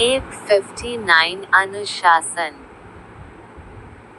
8:59 अनुशासन।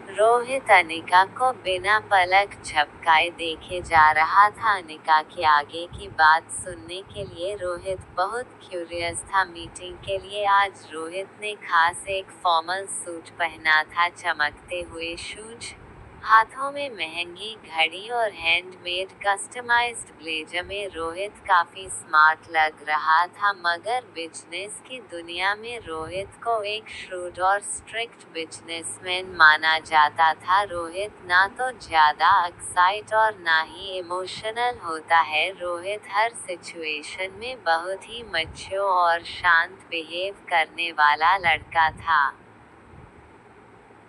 रोहित अनिका को बिना पलक झपकाए देखे जा रहा था। अनिका के आगे की बात सुनने के लिए रोहित बहुत क्यूरियस था। मीटिंग के लिए आज रोहित ने खास एक फॉर्मल सूट पहना था, चमकते हुए शूज, हाथों में महंगी घड़ी और हैंडमेड कस्टमाइज्ड ब्लेजर में रोहित काफी स्मार्ट लग रहा था। मगर बिजनेस की दुनिया में रोहित को एक श्रूड और स्ट्रिक्ट बिजनेसमैन माना जाता था। रोहित ना तो ज्यादा एक्साइट और ना ही इमोशनल होता है। रोहित हर सिचुएशन में बहुत ही मैच्योर और शांत बिहेव करने वाला लड़का था।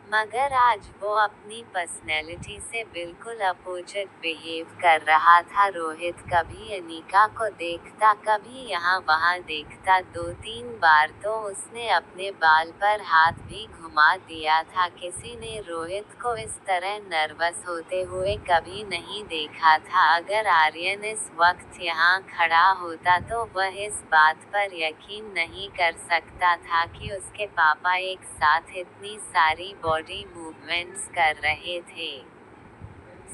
मगर आज वो अपनी पर्सनैलिटी से बिल्कुल अपोजिट बिहेव कर रहा था। रोहित कभी अनिका को देखता, कभी यहाँ वहाँ देखता। 2-3 बार तो उसने अपने बाल पर हाथ भी घुमा दिया था। किसी ने रोहित को इस तरह नर्वस होते हुए कभी नहीं देखा था। अगर आर्यन इस वक्त यहाँ खड़ा होता तो वह इस बात पर यकीन नहीं कर सकता था कि उसके पापा एक साथ इतनी सारी बॉडी मूवमेंट्स कर रहे थे।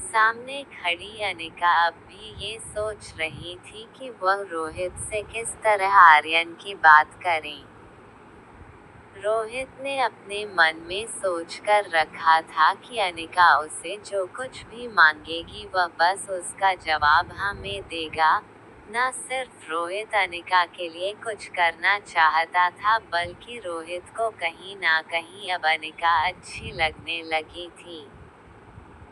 सामने खड़ी अनिका अब भी ये सोच रही थी कि वह रोहित से किस तरह आर्यन की बात करें। रोहित ने अपने मन में सोचकर रखा था कि अनिका उसे जो कुछ भी मांगेगी वह बस उसका जवाब हाँ में देगा। न सिर्फ रोहित अनिका के लिए कुछ करना चाहता था, बल्कि रोहित को कहीं ना कहीं अब अनिका अच्छी लगने लगी थी।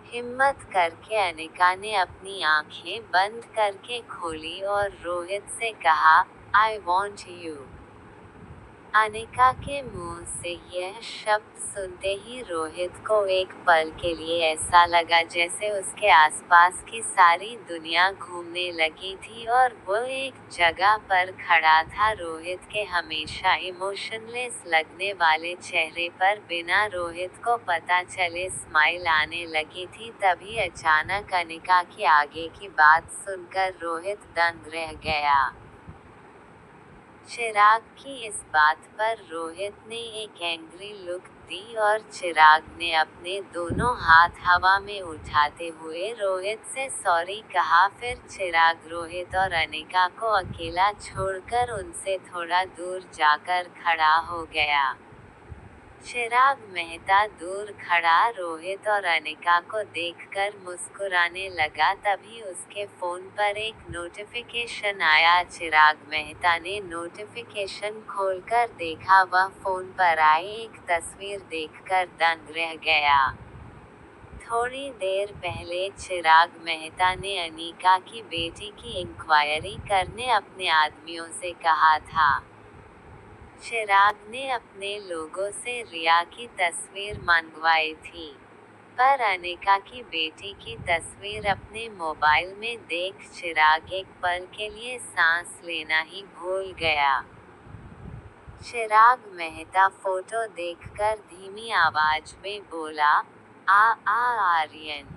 हिम्मत करके अनिका ने अपनी आंखें बंद करके खोली और रोहित से कहा, आई वॉन्ट यू। अनिका के मुंह से यह शब्द सुनते ही रोहित को एक पल के लिए ऐसा लगा जैसे उसके आसपास की सारी दुनिया घूमने लगी थी और वो एक जगह पर खड़ा था। रोहित के हमेशा इमोशनलेस लगने वाले चेहरे पर बिना रोहित को पता चले स्माइल आने लगी थी। तभी अचानक अनिका की आगे की बात सुनकर रोहित दंग रह गया। चिराग की इस बात पर रोहित ने एक एंग्री लुक दी और चिराग ने अपने दोनों हाथ हवा में उठाते हुए रोहित से सॉरी कहा। फिर चिराग रोहित और अनिका को अकेला छोड़कर उनसे थोड़ा दूर जाकर खड़ा हो गया। चिराग मेहता दूर खड़ा रोहित और अनिका को देखकर मुस्कुराने लगा। तभी उसके फोन पर एक नोटिफिकेशन आया। चिराग मेहता ने नोटिफिकेशन खोलकर देखा। वह फोन पर आई एक तस्वीर देखकर दंग रह गया। थोड़ी देर पहले चिराग मेहता ने अनिका की बेटी की इंक्वायरी करने अपने आदमियों से कहा था। चिराग ने अपने लोगों से रिया की तस्वीर मंगवाई थी, पर अनिका की बेटी की तस्वीर अपने मोबाइल में देख चिराग एक पल के लिए सांस लेना ही भूल गया। चिराग मेहता फोटो देखकर धीमी आवाज में बोला, आर्यन।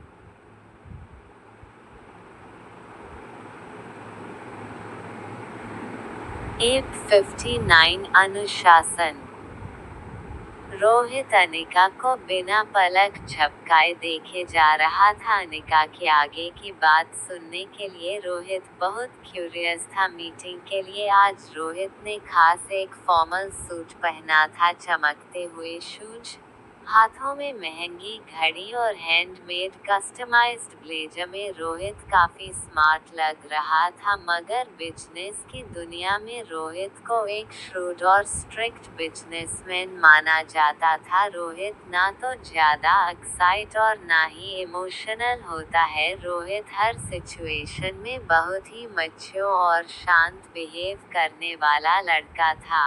8:59 अनुशासन। रोहित अनिका को बिना पलक झपकाए देखे जा रहा था। अनिका के आगे की बात सुनने के लिए रोहित बहुत क्यूरियस था। मीटिंग के लिए आज रोहित ने खास एक फॉर्मल सूट पहना था, चमकते हुए शूज, हाथों में महंगी घड़ी और हैंडमेड कस्टमाइज्ड ब्लेजर में रोहित काफी स्मार्ट लग रहा था। मगर बिजनेस की दुनिया में रोहित को एक श्रूड और स्ट्रिक्ट बिजनेसमैन माना जाता था। रोहित ना तो ज्यादा एक्साइट और ना ही इमोशनल होता है। रोहित हर सिचुएशन में बहुत ही मैच्योर और शांत बिहेव करने वाला लड़का था।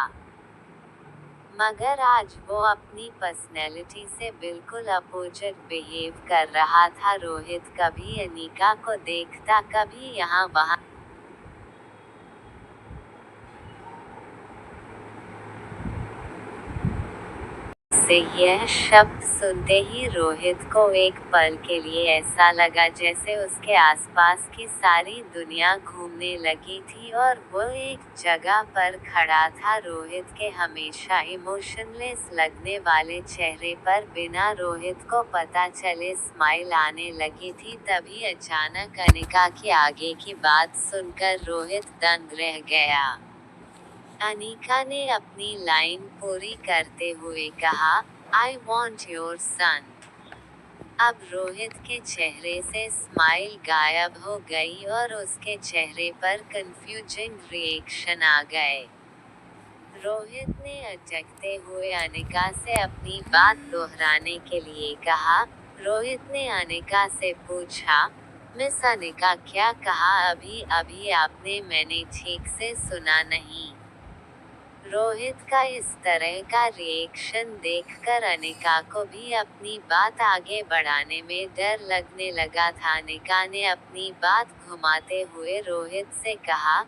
मगर आज वो अपनी पर्सनैलिटी से बिल्कुल अपोजिट बिहेव कर रहा था। रोहित कभी अनिका को देखता, कभी यहाँ वहाँ से यह शब्द सुनते ही रोहित को एक पल के लिए ऐसा लगा जैसे उसके आसपास की सारी दुनिया घूमने लगी थी और वो एक जगह पर खड़ा था। रोहित के हमेशा इमोशनलेस लगने वाले चेहरे पर बिना रोहित को पता चले स्माइल आने लगी थी। तभी अचानक अनिका की आगे की बात सुनकर रोहित दंग रह गया। अनिका ने अपनी लाइन पूरी करते हुए कहा, आई वॉन्ट योर सन। अब रोहित के चेहरे से स्माइल गायब हो गई और उसके चेहरे पर कंफ्यूजिंग रिएक्शन आ गए। रोहित ने अटकते हुए अनिका से अपनी बात दोहराने के लिए कहा। रोहित ने अनिका से पूछा, मिस अनिका क्या कहा अभी आपने? मैंने ठीक से सुना नहीं। रोहित का इस तरह का रिएक्शन देखकर अनिका को भी अपनी बात आगे बढ़ाने में डर लगने लगा था। अनिका ने अपनी बात घुमाते हुए रोहित से कहा,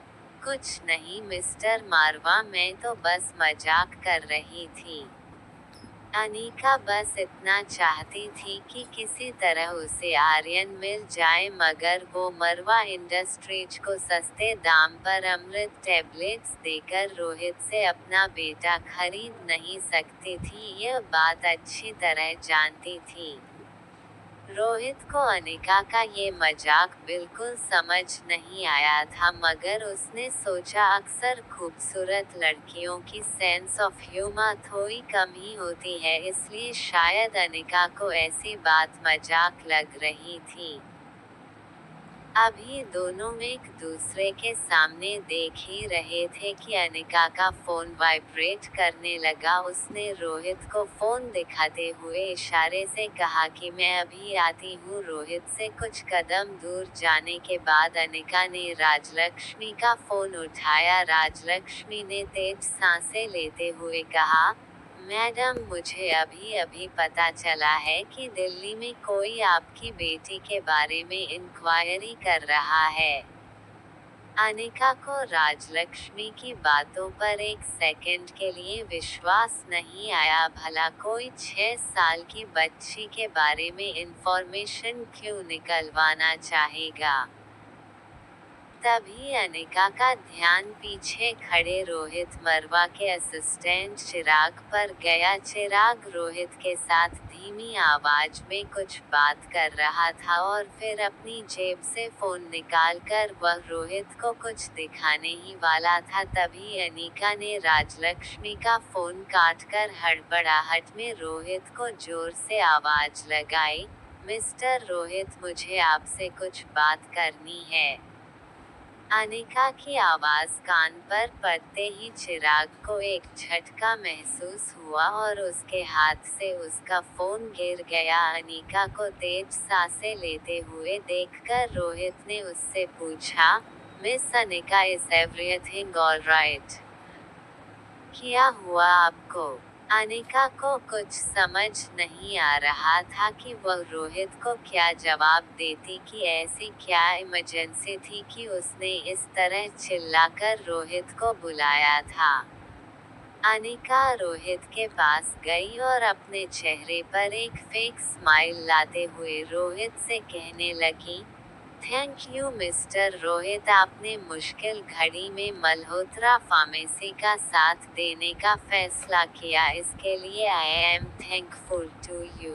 कुछ नहीं मिस्टर मारवा, मैं तो बस मजाक कर रही थी। अनिका बस इतना चाहती थी कि किसी तरह उसे आर्यन मिल जाए, मगर वो मरवा इंडस्ट्रीज को सस्ते दाम पर अमृत टैबलेट्स देकर रोहित से अपना बेटा खरीद नहीं सकती थी। यह बात अच्छी तरह जानती थी। रोहित को अनिका का ये मजाक बिल्कुल समझ नहीं आया था, मगर उसने सोचा अक्सर खूबसूरत लड़कियों की सेंस ऑफ ह्यूमर थोड़ी कम ही होती है, इसलिए शायद अनिका को ऐसी बात मजाक लग रही थी। अभी दोनों एक दूसरे के सामने देख ही रहे थे कि अनिका का फोन वाइब्रेट करने लगा। उसने रोहित को फोन दिखाते हुए इशारे से कहा कि मैं अभी आती हूँ। रोहित से कुछ कदम दूर जाने के बाद अनिका ने राजलक्ष्मी का फोन उठाया। राजलक्ष्मी ने तेज सांसें लेते हुए कहा, मैडम, मुझे अभी पता चला है कि दिल्ली में कोई आपकी बेटी के बारे में इंक्वायरी कर रहा है। अनिका को राजलक्ष्मी की बातों पर एक सेकंड के लिए विश्वास नहीं आया। भला कोई 6 साल की बच्ची के बारे में इंफॉर्मेशन क्यों निकलवाना चाहेगा? तभी अनिका का ध्यान पीछे खड़े रोहित मरवा के असिस्टेंट चिराग पर गया। चिराग रोहित के साथ धीमी आवाज में कुछ बात कर रहा था और फिर अपनी जेब से फोन निकालकर वह रोहित को कुछ दिखाने ही वाला था। तभी अनिका ने राजलक्ष्मी का फोन काटकर हड़बड़ाहट में रोहित को जोर से आवाज लगाई, मिस्टर रोहित, मुझे आपसे कुछ बात करनी है। अनिका की आवाज कान पर पड़ते ही चिराग को एक झटका महसूस हुआ और उसके हाथ से उसका फोन गिर गया। अनिका को तेज सांसें लेते हुए देखकर रोहित ने उससे पूछा, miss Anika, is everything alright? क्या हुआ आपको? अनिका को कुछ समझ नहीं आ रहा था कि वह रोहित को क्या जवाब देती कि ऐसी क्या इमरजेंसी थी कि उसने इस तरह चिल्लाकर रोहित को बुलाया था। अनिका रोहित के पास गई और अपने चेहरे पर एक फेक स्माइल लाते हुए रोहित से कहने लगी, थैंक यू मिस्टर रोहित, आपने मुश्किल घड़ी में मल्होत्रा फार्मेसी का साथ देने का फैसला किया, इसके लिए I am thankful to you.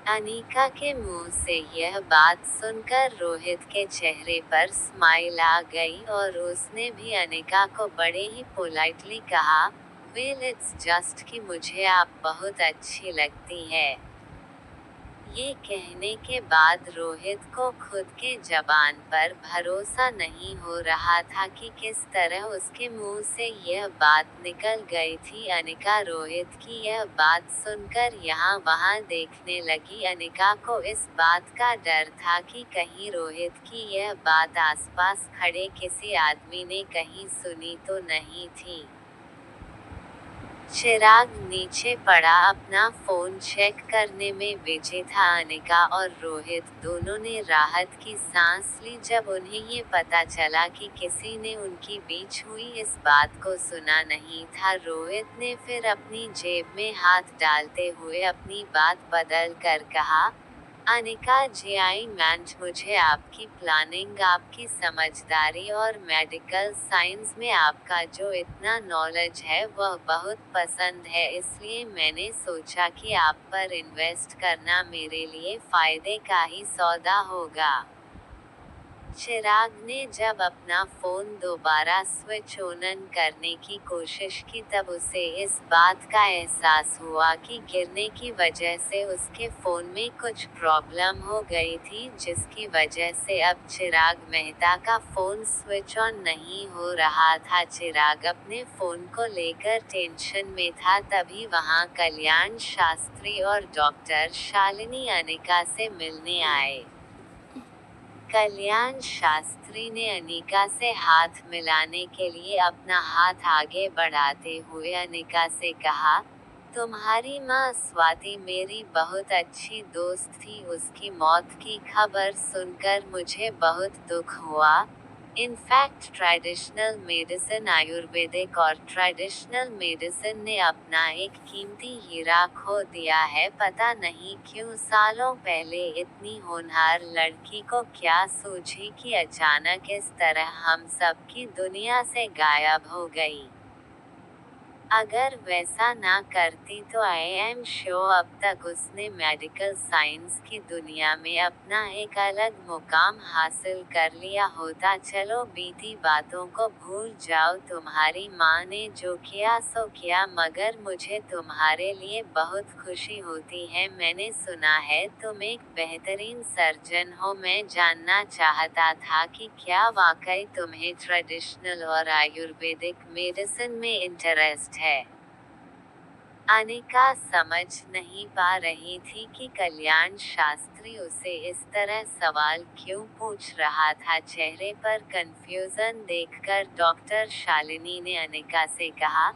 Anika के मुंह से यह बात सुनकर रोहित के चेहरे पर स्माइल आ गई और उसने भी अनिका को बड़े ही पोलाइटली कहा, वेल इट्स जस्ट कि मुझे आप बहुत अच्छी लगती है। ये कहने के बाद रोहित को खुद के जबान पर भरोसा नहीं हो रहा था कि किस तरह उसके मुंह से यह बात निकल गई थी। अनिका रोहित की यह बात सुनकर यहाँ वहाँ देखने लगी। अनिका को इस बात का डर था कि कहीं रोहित की यह बात आसपास खड़े किसी आदमी ने कहीं सुनी तो नहीं थी। चिराग नीचे पड़ा अपना फोन चेक करने में बिजी था। अनिका और रोहित दोनों ने राहत की सांस ली जब उन्हें ये पता चला कि किसी ने उनकी बीच हुई इस बात को सुना नहीं था। रोहित ने फिर अपनी जेब में हाथ डालते हुए अपनी बात बदल कर कहा, अनिका जी, आई मेंट मुझे आपकी प्लानिंग, आपकी समझदारी और मेडिकल साइंस में आपका जो इतना नॉलेज है वह बहुत पसंद है, इसलिए मैंने सोचा कि आप पर इन्वेस्ट करना मेरे लिए फायदे का ही सौदा होगा। चिराग ने जब अपना फोन दोबारा स्विच ऑन करने की कोशिश की तब उसे इस बात का एहसास हुआ कि गिरने की वजह से उसके फोन में कुछ प्रॉब्लम हो गई थी, जिसकी वजह से अब चिराग मेहता का फोन स्विच ऑन नहीं हो रहा था। चिराग अपने फोन को लेकर टेंशन में था, तभी वहां कल्याण शास्त्री और डॉक्टर शालिनी अनिका से मिलने आए। कल्याण शास्त्री ने अनिका से हाथ मिलाने के लिए अपना हाथ आगे बढ़ाते हुए अनिका से कहा, तुम्हारी माँ स्वाति मेरी बहुत अच्छी दोस्त थी, उसकी मौत की खबर सुनकर मुझे बहुत दुख हुआ। इनफैक्ट ट्रेडिशनल मेडिसिन, आयुर्वेदिक और ट्रेडिशनल मेडिसिन ने अपना एक कीमती हीरा खो दिया है। पता नहीं क्यों सालों पहले इतनी होनहार लड़की को क्या सूझी कि अचानक इस तरह हम सब की दुनिया से गायब हो गई। अगर वैसा ना करती तो आई एम श्योर अब तक उसने मेडिकल साइंस की दुनिया में अपना एक अलग मुकाम हासिल कर लिया होता। चलो बीती बातों को भूल जाओ, तुम्हारी माँ ने जो किया सो किया, मगर मुझे तुम्हारे लिए बहुत खुशी होती है। मैंने सुना है तुम एक बेहतरीन सर्जन हो। मैं जानना चाहता था कि क्या वाकई तुम्हें ट्रेडिशनल और आयुर्वेदिक मेडिसिन में इंटरेस्ट है। अनिका समझ नहीं पा रही थी कि कल्याण शास्त्री उसे इस तरह सवाल क्यों पूछ रहा था। चेहरे पर कंफ्यूजन देखकर डॉक्टर शालिनी ने अनिका से कहा,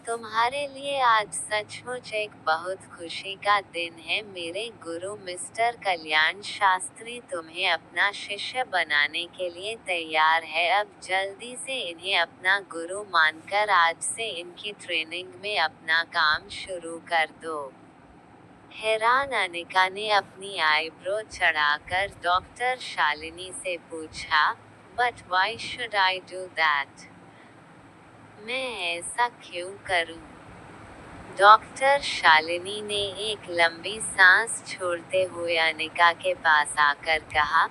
तुम्हारे लिए आज सचमुच एक बहुत खुशी का दिन है। मेरे गुरु मिस्टर कल्याण शास्त्री तुम्हें अपना शिष्य बनाने के लिए तैयार है। अब जल्दी से इन्हें अपना गुरु मानकर आज से इनकी ट्रेनिंग में अपना काम शुरू कर दो। हैरान अनिका ने अपनी आईब्रो चढ़ाकर डॉक्टर शालिनी से पूछा, but why should I do that? मैं ऐसा क्यों करूं? डॉक्टर शालिनी ने एक लंबी सांस छोड़ते हुए अनिका के पास आकर कहा,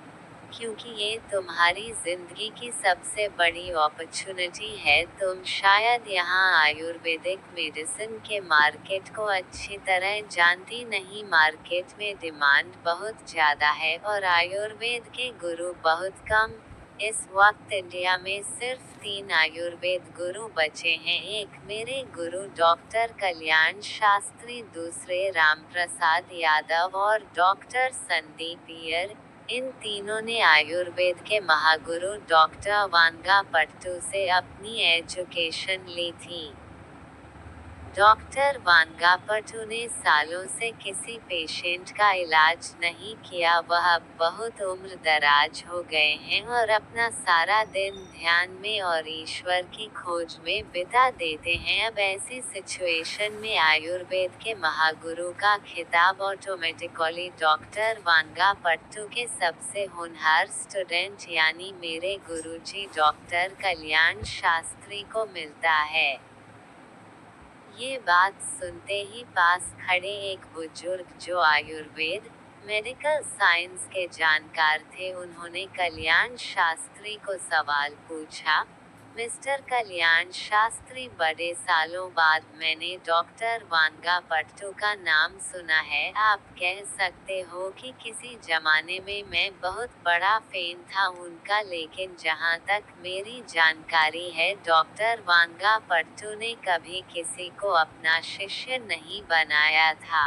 क्योंकि ये तुम्हारी जिंदगी की सबसे बड़ी अपॉर्चुनिटी है। तुम शायद यहाँ आयुर्वेदिक मेडिसिन के मार्केट को अच्छी तरह जानती नहीं। मार्केट में डिमांड बहुत ज़्यादा है और आयुर्वेद के गुरु बहुत कम। इस वक्त इंडिया में सिर्फ 3 आयुर्वेद गुरु बचे हैं, एक मेरे गुरु डॉक्टर कल्याण शास्त्री, दूसरे रामप्रसाद यादव और डॉक्टर संदीप इयर। इन तीनों ने आयुर्वेद के महागुरु डॉक्टर वांगापट्टू से अपनी एजुकेशन ली थी। डॉक्टर वांगापट्टू ने सालों से किसी पेशेंट का इलाज नहीं किया। वह अब बहुत उम्र दराज हो गए हैं और अपना सारा दिन ध्यान में और ईश्वर की खोज में बिता देते हैं। अब ऐसी सिचुएशन में आयुर्वेद के महागुरु का खिताब ऑटोमेटिकली डॉक्टर वांगापट्टू के सबसे होनहार स्टूडेंट यानी मेरे गुरुजी डॉक्टर कल्याण शास्त्री को मिलता है। ये बात सुनते ही पास खड़े एक बुजुर्ग जो आयुर्वेद मेडिकल साइंस के जानकार थे, उन्होंने कल्याण शास्त्री को सवाल पूछा, मिस्टर कल्याण शास्त्री, बड़े सालों बाद मैंने डॉक्टर वांगापट्टू का नाम सुना है। आप कह सकते हो कि किसी जमाने में मैं बहुत बड़ा फैन था उनका, लेकिन जहां तक मेरी जानकारी है डॉक्टर वांगापट्टू ने कभी किसी को अपना शिष्य नहीं बनाया था।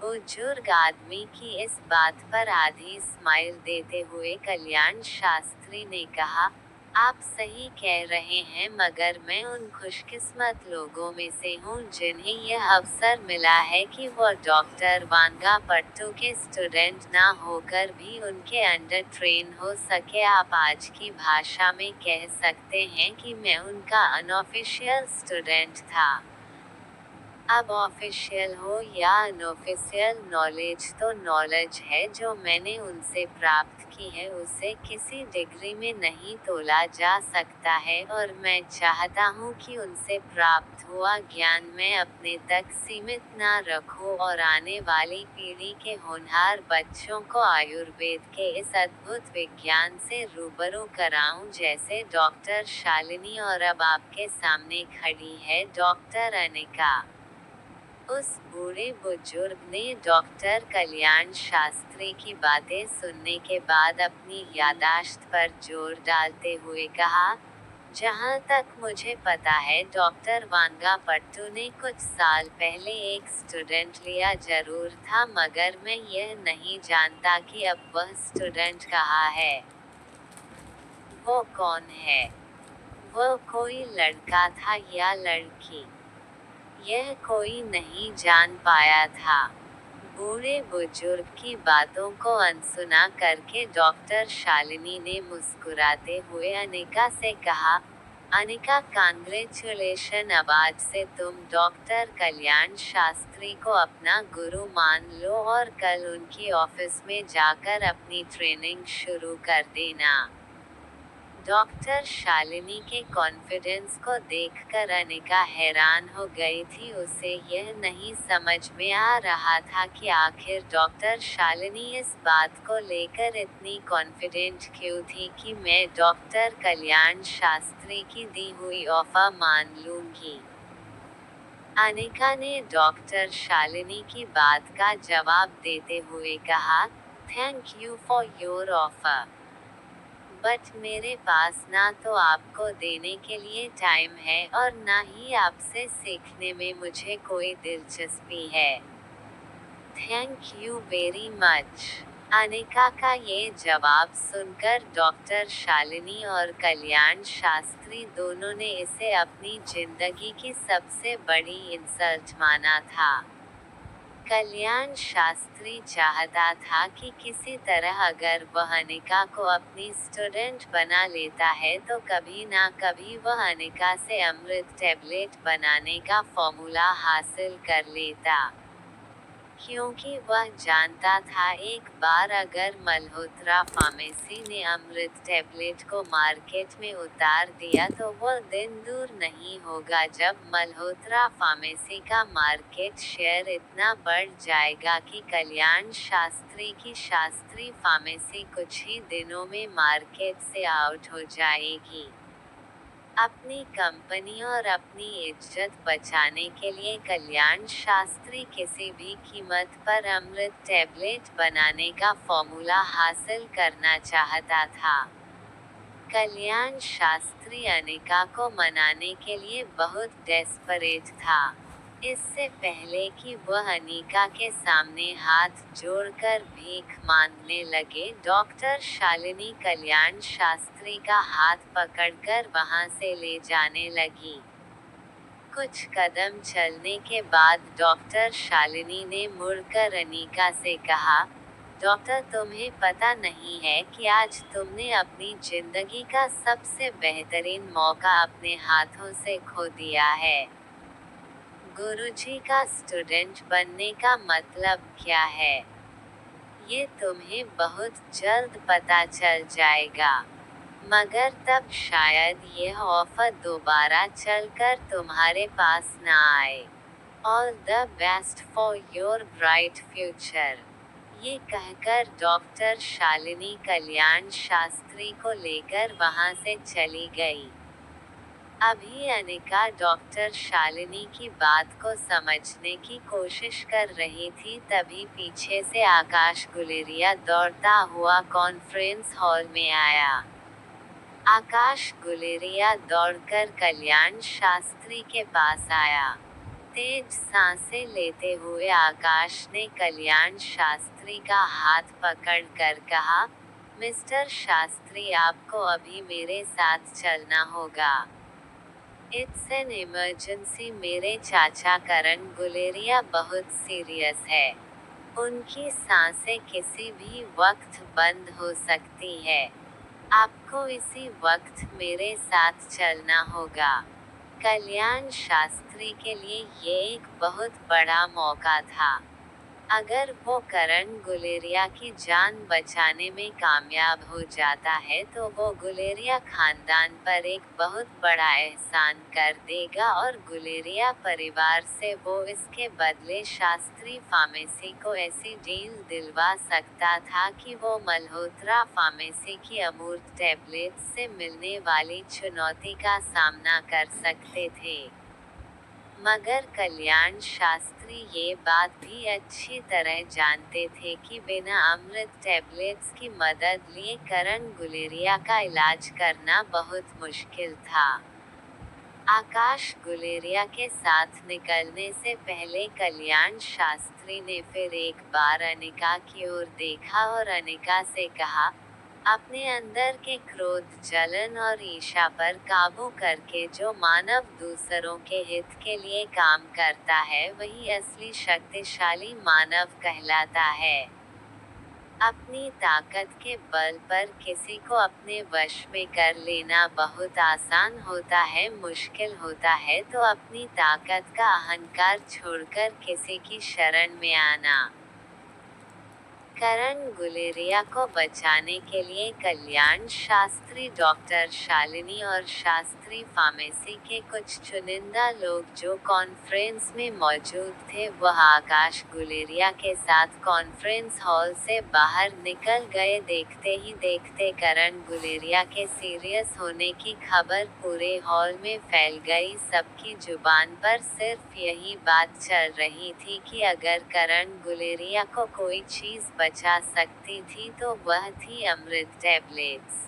बुजुर्ग आदमी की इस बात पर आधी स्माइल देते हुए कल्याण शास्त्री ने कहा, आप सही कह रहे हैं, मगर मैं उन खुशकिस्मत लोगों में से हूँ जिन्हें यह अवसर मिला है कि वो डॉक्टर वांगा पट्टू के स्टूडेंट ना होकर भी उनके अंडर ट्रेन हो सके। आप आज की भाषा में कह सकते हैं कि मैं उनका अनऑफिशियल स्टूडेंट था। अब ऑफिशियल हो या अनऑफिशियल, नॉलेज तो नॉलेज है। जो मैंने उनसे प्राप्त की है उसे किसी डिग्री में नहीं तोला जा सकता है, और मैं चाहता हूँ कि उनसे प्राप्त हुआ ज्ञान मैं अपने तक सीमित ना रखूं और आने वाली पीढ़ी के होनहार बच्चों को आयुर्वेद के इस अद्भुत विज्ञान से रूबरू कराऊं, जैसे डॉक्टर शालिनी और अब आपके सामने खड़ी है डॉक्टर अनिका। उस बूढ़े बुजुर्ग ने डॉक्टर कल्याण शास्त्री की बातें सुनने के बाद अपनी यादाश्त पर जोर डालते हुए कहा, जहाँ तक मुझे पता है डॉक्टर वांगा पट्टू ने कुछ साल पहले एक स्टूडेंट लिया जरूर था, मगर मैं यह नहीं जानता कि अब वह स्टूडेंट कहाँ है। वो कौन है? वो कोई लड़का था या लड़की? यह कोई नहीं जान पाया था। बूढ़े बुजुर्ग की बातों को अनसुना करके डॉक्टर शालिनी ने मुस्कुराते हुए अनिका से कहा, अनिका कांग्रेचुलेशन, अब आज से तुम डॉक्टर कल्याण शास्त्री को अपना गुरु मान लो और कल उनकी ऑफिस में जाकर अपनी ट्रेनिंग शुरू कर देना। डॉक्टर शालिनी के कॉन्फिडेंस को देखकर अनिका हैरान हो गई थी। उसे यह नहीं समझ में आ रहा था कि आखिर डॉक्टर शालिनी इस बात को लेकर इतनी कॉन्फिडेंट क्यों थी कि मैं डॉक्टर कल्याण शास्त्री की दी हुई ऑफर मान लूंगी। अनिका ने डॉक्टर शालिनी की बात का जवाब देते हुए कहा, thank you for your offer, but मेरे पास ना तो आपको देने के लिए टाइम है और ना ही आपसे सीखने में मुझे कोई दिलचस्पी है। Thank you very much. Anika का ये जवाब सुनकर डॉक्टर शालिनी और कल्याण शास्त्री दोनों ने इसे अपनी जिंदगी की सबसे बड़ी इंसल्ट माना था। कल्याण शास्त्री चाहता था कि किसी तरह अगर वह अनिका को अपनी स्टूडेंट बना लेता है तो कभी ना कभी वह अनिका से अमृत टैबलेट बनाने का फॉर्मूला हासिल कर लेता, क्योंकि वह जानता था एक बार अगर मल्होत्रा फार्मेसी ने अमृत टैबलेट को मार्केट में उतार दिया तो वह दिन दूर नहीं होगा जब मल्होत्रा फार्मेसी का मार्केट शेयर इतना बढ़ जाएगा कि कल्याण शास्त्री की शास्त्री फार्मेसी कुछ ही दिनों में मार्केट से आउट हो जाएगी। अपनी कंपनी और अपनी इज्जत बचाने के लिए कल्याण शास्त्री किसी भी कीमत पर अमृत टैबलेट बनाने का फॉर्मूला हासिल करना चाहता था। कल्याण शास्त्री अनिका को मनाने के लिए बहुत डेस्परेट था। इससे पहले कि वह अनिका के सामने हाथ जोड़कर भीख मांगने लगे, डॉक्टर शालिनी कल्याण शास्त्री का हाथ पकड़कर वहां से ले जाने लगी। कुछ कदम चलने के बाद डॉक्टर शालिनी ने मुड़कर अनिका से कहा, डॉक्टर, तुम्हें पता नहीं है कि आज तुमने अपनी जिंदगी का सबसे बेहतरीन मौका अपने हाथों से खो दिया है। गुरुजी का स्टूडेंट बनने का मतलब क्या है, ये तुम्हें बहुत जल्द पता चल जाएगा, मगर तब शायद यह ऑफर दोबारा चलकर तुम्हारे पास ना आए। All the best for your bright future. ये कहकर डॉक्टर शालिनी कल्याण शास्त्री को लेकर वहां से चली गई। अभी अनिका डॉक्टर शालिनी की बात को समझने की कोशिश कर रही थी, तभी पीछे से आकाश गुलेरिया दौड़ता हुआ कॉन्फ्रेंस हॉल में आया। आकाश गुलेरिया दौड़कर कल्याण शास्त्री के पास आया। तेज सांसें लेते हुए आकाश ने कल्याण शास्त्री का हाथ पकड़कर कहा, मिस्टर शास्त्री, आपको अभी मेरे साथ चलना होगा। It's an emergency. मेरे चाचा करण गुलेरिया बहुत सीरियस है। उनकी सांसें किसी भी वक्त बंद हो सकती है। आपको इसी वक्त मेरे साथ चलना होगा। कल्याण शास्त्री के लिए ये एक बहुत बड़ा मौका था। अगर वो करण गुलेरिया की जान बचाने में कामयाब हो जाता है तो वो गुलेरिया खानदान पर एक बहुत बड़ा एहसान कर देगा और गुलेरिया परिवार से वो इसके बदले शास्त्री फार्मेसी को ऐसी डील दिलवा सकता था कि वो मल्होत्रा फार्मेसी की अमूर्त टैबलेट्स से मिलने वाली चुनौती का सामना कर सकते थे। मगर कल्याण शास्त्री ये बात भी अच्छी तरह जानते थे कि बिना अमृत टैबलेट्स की मदद लिए करण गुलेरिया का इलाज करना बहुत मुश्किल था। आकाश गुलेरिया के साथ निकलने से पहले कल्याण शास्त्री ने फिर एक बार अनिका की ओर देखा और अनिका से कहा, अपने अंदर के क्रोध, जलन और ईर्ष्या पर काबू करके जो मानव दूसरों के हित के लिए काम करता है वही असली शक्तिशाली मानव कहलाता है। अपनी ताकत के बल पर किसी को अपने वश में कर लेना बहुत आसान होता है, मुश्किल होता है तो अपनी ताकत का अहंकार छोड़कर किसी की शरण में आना। करण गुलेरिया को बचाने के लिए कल्याण शास्त्री, डॉक्टर शालिनी और शास्त्री फार्मेसी के कुछ चुनिंदा लोग जो कॉन्फ्रेंस में मौजूद थे वह आकाश गुलेरिया के साथ कॉन्फ्रेंस हॉल से बाहर निकल गए। देखते ही देखते करण गुलेरिया के सीरियस होने की खबर पूरे हॉल में फैल गई। सबकी जुबान पर सिर्फ यही बात चल रही थी कि अगर करण गुलेरिया को कोई चीज बचा सकती थी तो वह थी अमृत टैबलेट्स।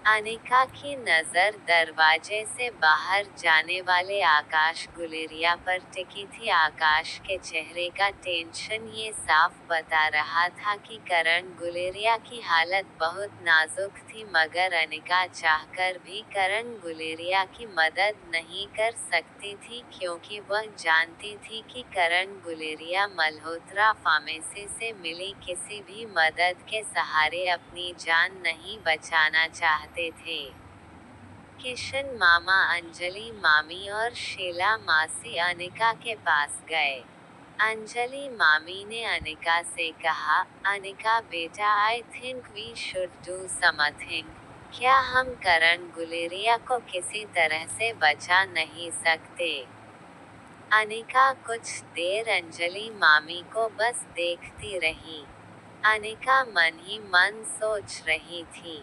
अनिका की नजर दरवाजे से बाहर जाने वाले आकाश गुलेरिया पर टिकी थी। आकाश के चेहरे का टेंशन ये साफ बता रहा था कि करण गुलेरिया की हालत बहुत नाजुक थी, मगर अनिका चाहकर भी करण गुलेरिया की मदद नहीं कर सकती थी क्योंकि वह जानती थी कि करण गुलेरिया मल्होत्रा फार्मेसी से मिली किसी भी मदद के सहारे अपनी जान नहीं बचाना चाहते थे। किशन मामा, अंजलि मामी और शीला मासी अनिका के पास गए। अंजलि मामी ने अनिका से कहा, अनिका बेटा, I think we should do something. क्या हम करण गुलेरिया को किसी तरह से बचा नहीं सकते? अनिका कुछ देर अंजलि मामी को बस देखती रही। अनिका मन ही मन सोच रही थी,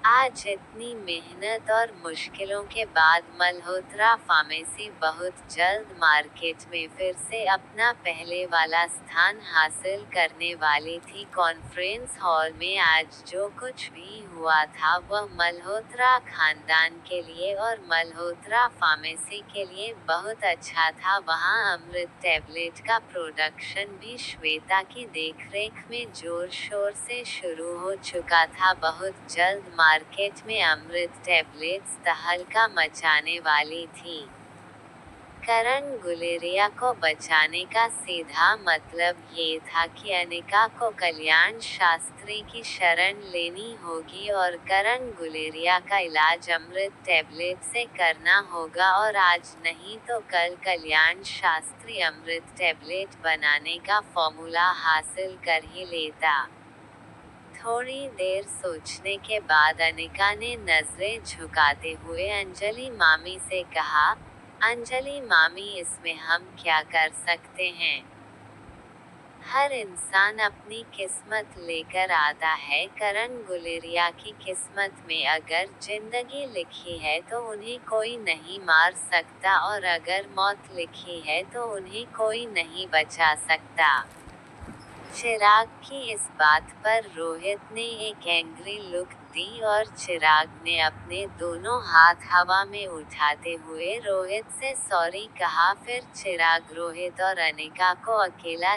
आज इतनी मेहनत और मुश्किलों के बाद मल्होत्रा फार्मेसी बहुत जल्द मार्केट में फिर से अपना पहले वाला स्थान हासिल करने वाली थी। कॉन्फ्रेंस हॉल में आज जो कुछ भी हुआ था वह मल्होत्रा खानदान के लिए और मल्होत्रा फार्मेसी के लिए बहुत अच्छा था। वहां अमृत टैबलेट का प्रोडक्शन भी श्वेता की देखरेख में जोर शोर से शुरू हो चुका था। बहुत जल्द मार्केट में अमृत टैबलेट्स तहलका मचाने वाली थी। करण गुलेरिया को बचाने का सीधा मतलब ये था कि अनिका को कल्याण शास्त्री की शरण लेनी होगी और करण गुलेरिया का इलाज अमृत टैबलेट से करना होगा, और आज नहीं तो कल कल्याण शास्त्री अमृत टैबलेट बनाने का फॉर्मूला हासिल कर ही लेता। थोड़ी देर सोचने के बाद अनिका ने नजरें झुकाते हुए अंजलि मामी से कहा, अंजलि मामी, इसमें हम क्या कर सकते हैं? हर इंसान अपनी किस्मत लेकर आता है। करण गुलेरिया की किस्मत में अगर जिंदगी लिखी है तो उन्हें कोई नहीं मार सकता, और अगर मौत लिखी है तो उन्हें कोई नहीं बचा सकता। चिराग की इस बात पर रोहित ने एक एंग्री लुक दी और चिराग ने अपने दोनों हाथ हवा में उठाते हुए रोहित से सॉरी कहा। फिर चिराग रोहित और अनिका को अकेला